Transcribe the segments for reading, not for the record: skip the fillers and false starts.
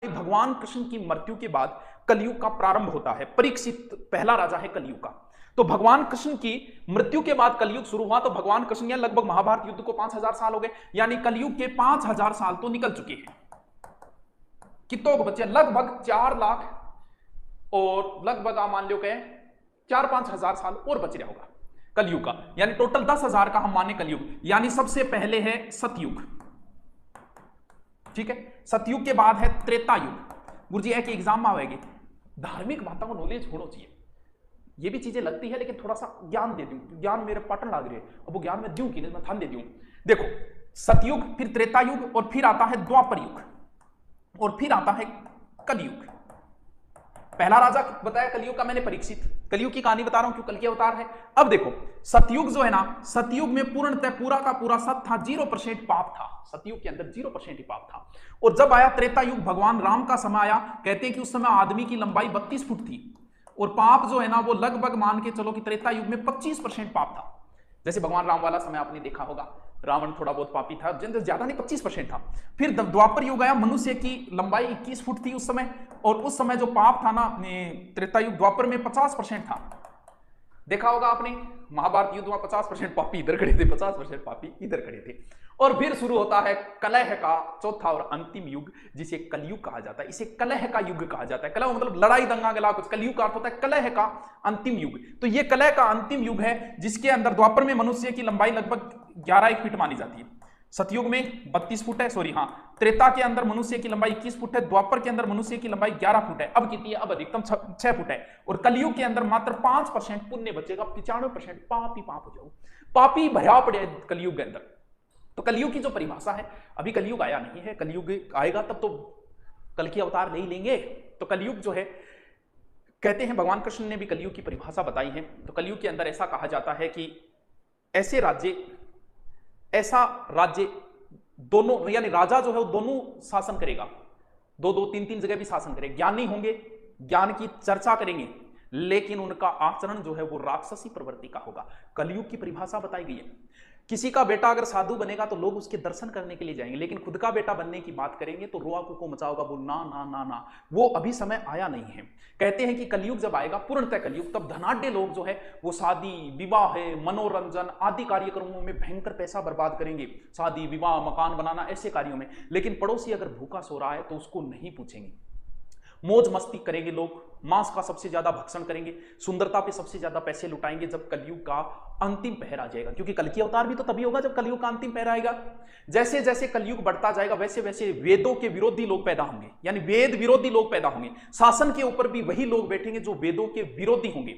भगवान कृष्ण की मृत्यु के बाद कलयुग का प्रारंभ होता है। परीक्षित पहला राजा है कलयुग का। तो भगवान कृष्ण की मृत्यु के बाद कलयुग शुरू हुआ। तो भगवान कृष्ण या लगभग महाभारत युद्ध को 5000 साल हो गए, यानी कलयुग के 5000 साल तो निकल चुके हैं। कितनों को बचे? लगभग 4 लाख और लगभग आप मान लो के 4-5 हजार साल और बच रहा होगा कलयुग का, यानी टोटल 10,000 का हम माने कलयुग। यानी सबसे पहले है सतयुग, ठीक है। सतयुग के बाद है त्रेता युग। गुरुजी एक एग्जाम में आएगी, धार्मिक बातों को नॉलेज होना चाहिए। ये भी चीजें लगती है लेकिन थोड़ा सा ज्ञान दे दूं, ज्ञान मेरे पाटन लग रही है, अब वो ज्ञान में दूं कि नहीं, मैं ध्यान दे दूं। देखो, सतयुग, फिर त्रेता युग, और फिर आता है द्वापर युग, और फिर आता है कलयुग। पहला राजा बताया कलयुग का मैंने, परीक्षित। कलयुग की कहानी बता रहा हूं क्यों, कल के अवतार है। अब देखो, सतयुग जो है ना, सतयुग में पूर्णतः पूरा का पूरा सत था, 0% पाप था। सतयुग के अंदर 0% ही पाप था। और जब आया त्रेता युग, भगवान राम का समय आया, कहते हैं कि उस समय आदमी की लंबाई 32 फुट थी, और पाप जो है ना वो लगभग मान के चलो कि त्रेता युग में 25% पाप था। जैसे भगवान राम वाला समय आपने देखा होगा, रावण थोड़ा बहुत पापी था, ज्यादा नहीं, 25% था। फिर द्वापर युग आया, मनुष्य की लंबाई 21 फुट थी उस समय, और उस समय जो पाप था ना त्रेता युग द्वापर में 50% था। देखा होगा आपने महाभारत युद्ध में 50% पापी इधर खड़े थे, 50% पापी इधर खड़े थे। और फिर शुरू होता है कलह का चौथा और अंतिम युग, जिसे कलयुग कहा जाता है। इसे कलह का युग कहा जाता है। कलह मतलब लड़ाई दंगा गला कुछ, कलयुग का अर्थ होता है कलह का अंतिम युग। तो ये कलह का अंतिम युग है, जिसके अंदर द्वापर में मनुष्य की लंबाई लगभग 11 फीट मानी जाती है, सतयुग में 32 फुट है, सॉरी हाँ, त्रेता के अंदर मनुष्य की लंबाई 21 फुट है, द्वापर के अंदर मनुष्य की लंबाई 11 फुट है। अब कितनी है? अब अधिकतम 6 फुट है। और कलयुग के अंदर मात्र 5% पुण्य बचेगा, 95% पाप ही पाप हो जाओ, पापी भरा पड़े कलयुग के अंदर। तो कलयुग की जो परिभाषा है, अभी कलयुग आया नहीं है, कलयुग आएगा तब तो कल की अवतार नहीं लेंगे। तो कलयुग जो है, कहते हैं भगवान कृष्ण ने भी कलयुग की परिभाषा बताई है। तो कलयुग के अंदर ऐसा कहा जाता है कि ऐसा राज्य दोनों, यानी राजा जो है वो दोनों शासन करेगा, 2-2, 3-3 जगह भी शासन करेगा। ज्ञानी होंगे, ज्ञान की चर्चा करेंगे, लेकिन उनका आचरण जो है वो राक्षसी प्रवृत्ति का होगा। कलयुग की परिभाषा बताई गई है। किसी का बेटा अगर साधु बनेगा तो लोग उसके दर्शन करने के लिए जाएंगे, लेकिन खुद का बेटा बनने की बात करेंगे तो रोआ कुको मचाओगा, बोल ना ना ना ना, वो अभी समय आया नहीं है। कहते हैं कि कलयुग जब आएगा, पूर्णतः कलयुग, तब धनाढ्य लोग जो है वो शादी विवाह है, मनोरंजन आदि कार्यक्रमों में भयंकर पैसा बर्बाद करेंगे, शादी विवाह मकान बनाना ऐसे कार्यों में। लेकिन पड़ोसी अगर भूखा सो रहा है तो उसको नहीं पूछेंगे। मौज मस्ती करेंगे लोग, मांस का सबसे ज्यादा भक्षण करेंगे, सुंदरता पे सबसे ज्यादा पैसे लुटाएंगे जब कलयुग का अंतिम पहर आ जाएगा। क्योंकि कल की अवतार भी तो तभी होगा जब कलयुग का अंतिम पहर आएगा। जैसे जैसे कलयुग बढ़ता जाएगा वैसे वैसे वेदों के विरोधी लोग पैदा होंगे, यानी वेद विरोधी लोग पैदा होंगे। शासन के ऊपर भी वही लोग बैठेंगे जो वेदों के विरोधी होंगे।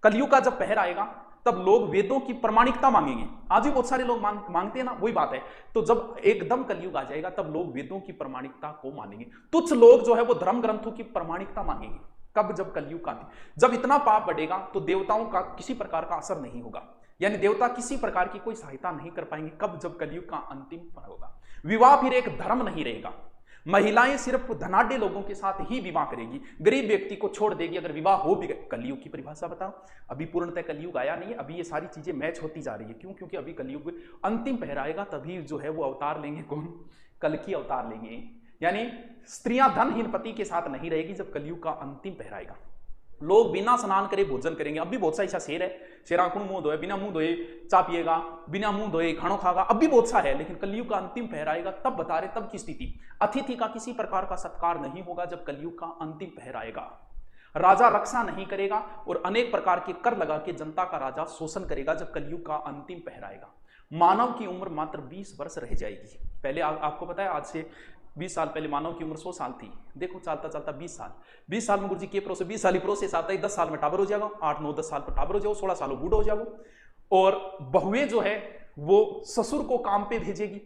कलयुग का जब पहर आएगा तब लोग वेदों की प्रमाणिकता मांगेंगे। आज भी बहुत सारे लोग मांगते हैं ना, वही बात है। तो जब एकदम कलयुग आ जाएगा तब लोग वेदों की प्रमाणिकता को मानेंगे। तुच्छ लोग जो है वो धर्म ग्रंथों की प्रमाणिकता मांगेंगे। कब? जब कलयुग का, जब इतना पाप बढ़ेगा तो देवताओं का किसी प्रकार का असर नहीं होगा, यानी देवता किसी प्रकार की कोई सहायता नहीं कर पाएंगे। कब? जब कलयुग का अंतिम पल होगा। विवाह फिर एक धर्म नहीं रहेगा, महिलाएं सिर्फ धनाढ्य लोगों के साथ ही विवाह करेगी, गरीब व्यक्ति को छोड़ देगी अगर विवाह हो भी। कलयुग की परिभाषा बताओ, अभी पूर्णतः कलयुग आया नहीं है, अभी ये सारी चीजें मैच होती जा रही है। क्यों? क्योंकि अभी कलयुग अंतिम पहर आएगा, तभी जो है वो अवतार लेंगे। कौन? कल की अवतार लेंगे। यानी स्त्रियां धनहीन पति के साथ नहीं रहेगी जब कलयुग का अंतिम पहर आएगा। लोग बिना स्नान करे भोजन करेंगे। अब भी बहुत सा ऐसा शेर है, शेर आंखों मुंह धोए, बिना मुंह धोए चा पिएगा, बिना मुंह धोए खानो खागा। अब भी बहुत सा है, लेकिन कलयुग का अंतिम पहर आएगा तब बता रहे, तब की स्थिति। अतिथि का किसी प्रकार का सत्कार नहीं होगा जब कलयुग का अंतिम पहर आएगा। राजा रक्षा नहीं करेगा और अनेक प्रकार के कर लगा के जनता का राजा शोषण करेगा जब कलयुग का अंतिम पहर आएगा। मानव की उम्र मात्र 20 वर्ष रह जाएगी। पहले आपको पता है, आज से 20 साल पहले मानव की उम्र 100 साल थी। देखो चलता चलता 20 साल, 20 साल में गुरुजी के प्रोसेस, 20 साल ही प्रोसेस आता है। 10 साल में टाबर हो जाएगा, 8-9-10 साल पर टाबर हो जाओ, 16 साल बूढ़ा हो जाओ। और बहुएं जो है वो ससुर को काम पे भेजेगी,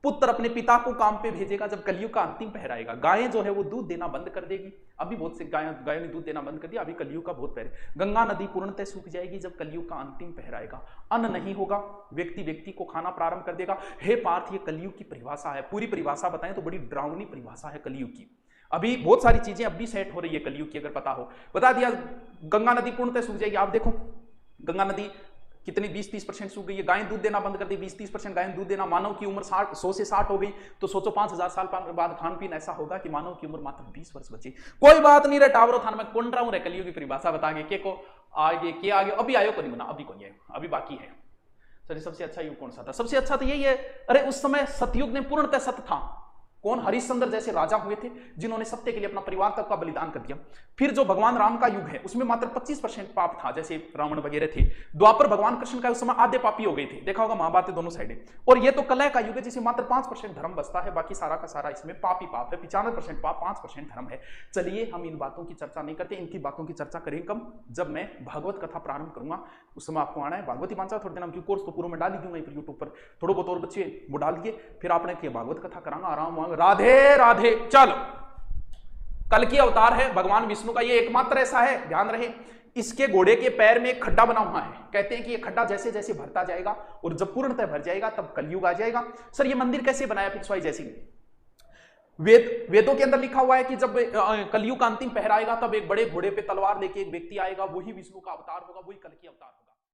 पुत्र अपने पिता को काम पे भेजेगा जब कलयुग का अंतिम पहर आएगा। गायें जो है वो दूध देना बंद कर देगी। अभी बहुत से गायों ने दूध देना बंद कर दिया, अभी कलयुग का बहुत पहर। गंगा नदी पूर्णतः सूख जाएगी जब कलयुग का अंतिम पहर आएगा। अन्न नहीं होगा, व्यक्ति व्यक्ति को खाना प्रारंभ कर देगा। हे पार्थ, ये कलयुग की परिभाषा है। पूरी परिभाषा बताएं तो बड़ी डरावनी परिभाषा है कलयुग की। अभी बहुत सारी चीजें अब भी सेट हो रही है कलयुग की, अगर पता हो। बता दिया गंगा नदी पूर्णतः सूख जाएगी। आप देखो गंगा नदी कितनी 20-30% सूख गई है। गायें दूध देना बंद कर दी, 20-30% गायें दूध देना। मानव की उम्र 100 से 60 हो गई, तो सोचो 5000 साल बाद खान पीन ऐसा होगा कि मानव की उम्र मात्र 20 वर्ष बची। कोई बात नहीं रे टावरो थान में कौन रहा हूं रे, कलियुग की परिभाषा बता के के को आगे के आगे अभी आयो को नहीं बना, अभी कौन आयो, अभी बाकी है। सर सबसे अच्छा युग कौन सा था? सबसे अच्छा तो यही है, अरे उस समय सतयुग ने पूर्णतः सत्य था। कौन? हरिश्चंद्र जैसे राजा हुए थे जिन्होंने सत्य के लिए अपना परिवार तक का बलिदान कर दिया। फिर जो भगवान राम का युग है उसमें मात्र 25% पाप था, जैसे रावण वगैरह थे। द्वापर भगवान कृष्ण का उस समय आधे पापी हो गए थे, देखा होगा महाभारत दोनों साइडें। और ये तो कलह का युग है जिसमें मात्र 5% धर्म बचता है, बाकी सारा का सारा इसमें पाप ही पाप है। 95% पाप, 5% धर्म है। चलिए हम इन बातों की चर्चा नहीं करते, इनकी बातों की चर्चा करें कब? जब मैं भागवत कथा प्रारंभ करूंगा, उस समय आपको आना है। भागवती पांचा थोड़े दिन कोर्स तो पूरा में डाल ही दूंगा यूट्यूब पर, थोड़े बहुत और बच्चे वो डाल दिए, फिर आपने भागवत कथा करांगा आराम। राधे राधे। चलो, कल की अवतार है भगवान विष्णु का, ये एकमात्र ऐसा है, ध्यान रहे, इसके घोड़े के पैर में एक खड्डा बना हुआ है। कहते हैं कि ये खड्डा जैसे जैसे भरता जाएगा और जब पूर्णतः भर जाएगा तब कलयुग आ जाएगा। सर ये मंदिर कैसे बनाया? पिछवाई जैसी वेदों के अंदर लिखा हुआ है कि जब कलयुग का अंतिम पहर आएगा तब एक बड़े घोड़े पे तलवार लेके एक व्यक्ति आएगा, वही विष्णु का अवतार होगा, वही कल की अवतार होगा।